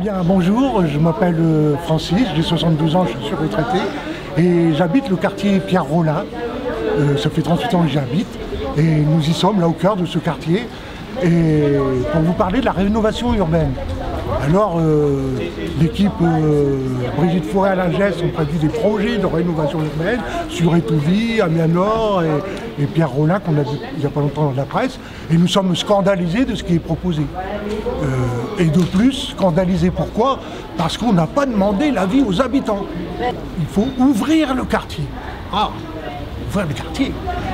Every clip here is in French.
Bien, bonjour, je m'appelle Francis, j'ai 72 ans, je suis retraité et j'habite le quartier Pierre-Rollin. Ça fait 38 ans que j'y habite et nous y sommes là au cœur de ce quartier et pour vous parler de la rénovation urbaine. Alors l'équipe Brigitte Fauré à l'Agesse ont prévu des projets de rénovation urbaine sur Étouville, Amiens Nord et Pierre-Rollin qu'on a vu il n'y a pas longtemps dans la presse et nous sommes scandalisés de ce qui est proposé. Et de plus, scandalisés pourquoi? Parce qu'on n'a pas demandé l'avis aux habitants. Il faut ouvrir le quartier. Ah, ouvrir le quartier.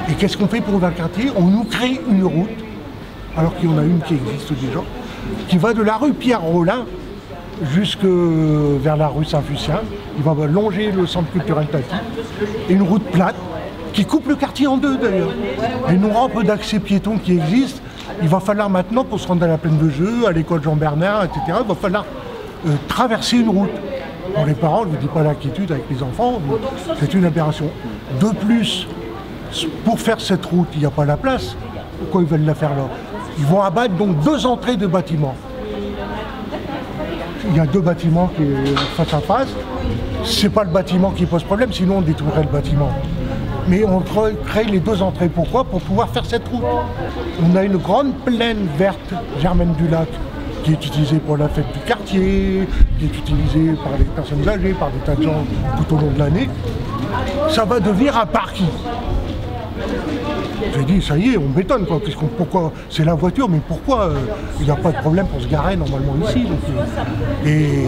Et qu'est-ce qu'on fait pour ouvrir le quartier? On nous crée une route, alors qu'il y en a une qui existe déjà, qui va de la rue Pierre-Rollin jusque vers la rue Saint-Fucien. Il va longer le centre culturel Tati. Et une route plate qui coupe le quartier en deux d'ailleurs. Et une rampe d'accès piéton qui existe. Il va falloir maintenant, pour se rendre à la plaine de jeu, à l'école Jean-Bernard, etc., il va falloir traverser une route. Pour les parents, je ne vous dis pas l'inquiétude avec les enfants, c'est une aberration. De plus, pour faire cette route, il n'y a pas la place. Pourquoi ils veulent la faire là? Ils vont abattre donc deux entrées de bâtiments. Il y a deux bâtiments qui sont face à face. C'est pas le bâtiment qui pose problème, sinon on détruirait le bâtiment. Mais on crée les deux entrées. Pourquoi? Pour pouvoir faire cette route. On a une grande plaine verte, Germaine du Lac, qui est utilisée pour la fête du quartier, qui est utilisée par les personnes âgées, par des tas de gens tout au long de l'année. Ça va devenir un parking. J'ai dit, ça y est, on bétonne quoi. Pourquoi? C'est la voiture, mais pourquoi il n'y a pas de problème pour se garer normalement ici donc, et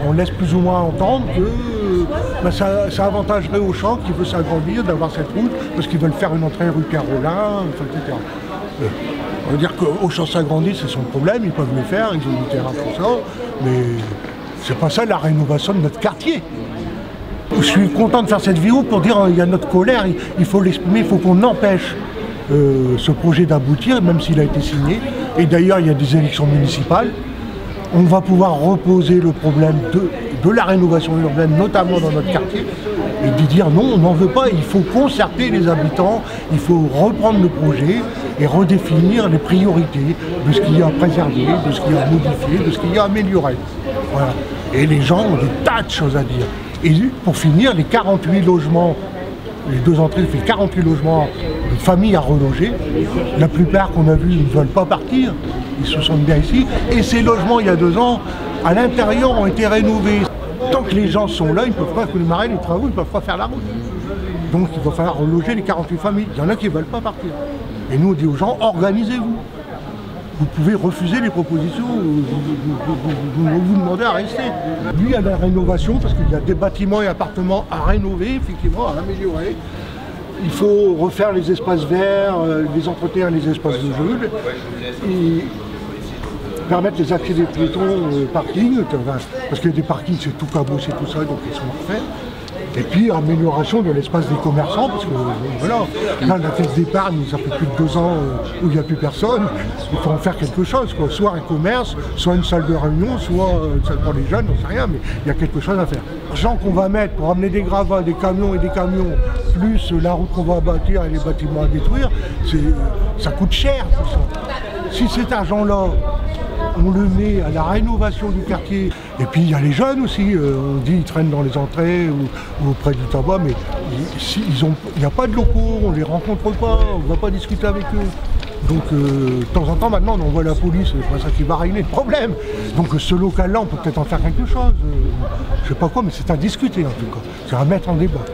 on laisse plus ou moins entendre que ça avantagerait Auchan qui veut s'agrandir d'avoir cette route parce qu'ils veulent faire une entrée rue Pierre-Rollin, etc. On veut dire qu'Auchan s'agrandit, c'est son problème, ils peuvent le faire, ils ont du terrain pour ça, mais c'est pas ça la rénovation de notre quartier. Je suis content de faire cette vidéo pour dire qu'il y a notre colère, il faut l'exprimer, il faut qu'on empêche ce projet d'aboutir, même s'il a été signé. Et d'ailleurs, il y a des élections municipales. On va pouvoir reposer le problème de la rénovation urbaine, notamment dans notre quartier, et de dire non, on n'en veut pas, il faut concerter les habitants, il faut reprendre le projet et redéfinir les priorités de ce qu'il y a à préserver, de ce qu'il y a à modifier, de ce qu'il y a à améliorer. Voilà. Et les gens ont des tas de choses à dire. Et pour finir, les 48 logements, les deux entrées, fait 48 logements de familles à reloger. La plupart qu'on a vus ne veulent pas partir, ils se sentent bien ici. Et ces logements, il y a 2 ans, à l'intérieur ont été rénovés. Tant que les gens sont là, ils ne peuvent pas démarrer les travaux, ils ne peuvent pas faire la route. Donc il va falloir reloger les 48 familles. Il y en a qui ne veulent pas partir. Et nous on dit aux gens, organisez-vous. Vous pouvez refuser les propositions, vous demandez à rester. Lui, il y a la rénovation, parce qu'il y a des bâtiments et appartements à rénover, effectivement, à améliorer. Il faut refaire les espaces verts, les entretenir, les espaces de jeu, et permettre les accès des piétons au parking, parce qu'il y a des parkings, c'est tout cabossé, tout ça, donc ils sont refaits. Et puis amélioration de l'espace des commerçants, parce que voilà, là la caisse d'épargne, ça fait plus de 2 ans où il n'y a plus personne, il faut en faire quelque chose, quoi. Soit un commerce, soit une salle de réunion, soit une salle pour les jeunes, on ne sait rien, mais il y a quelque chose à faire. L'argent qu'on va mettre pour amener des gravats, des camions et des camions, plus la route qu'on va bâtir et les bâtiments à détruire, ça coûte cher tout ça. Si cet argent-là, on le met à la rénovation du quartier. Et puis il y a les jeunes aussi, on dit ils traînent dans les entrées ou auprès du tabac, mais il n'y a pas de locaux, on ne les rencontre pas, on ne va pas discuter avec eux. Donc de temps en temps maintenant on envoie la police, c'est pas ça qui va régler le problème. Donc ce local-là on peut peut-être en faire quelque chose, je sais pas quoi, mais c'est à discuter en tout cas, c'est à mettre en débat.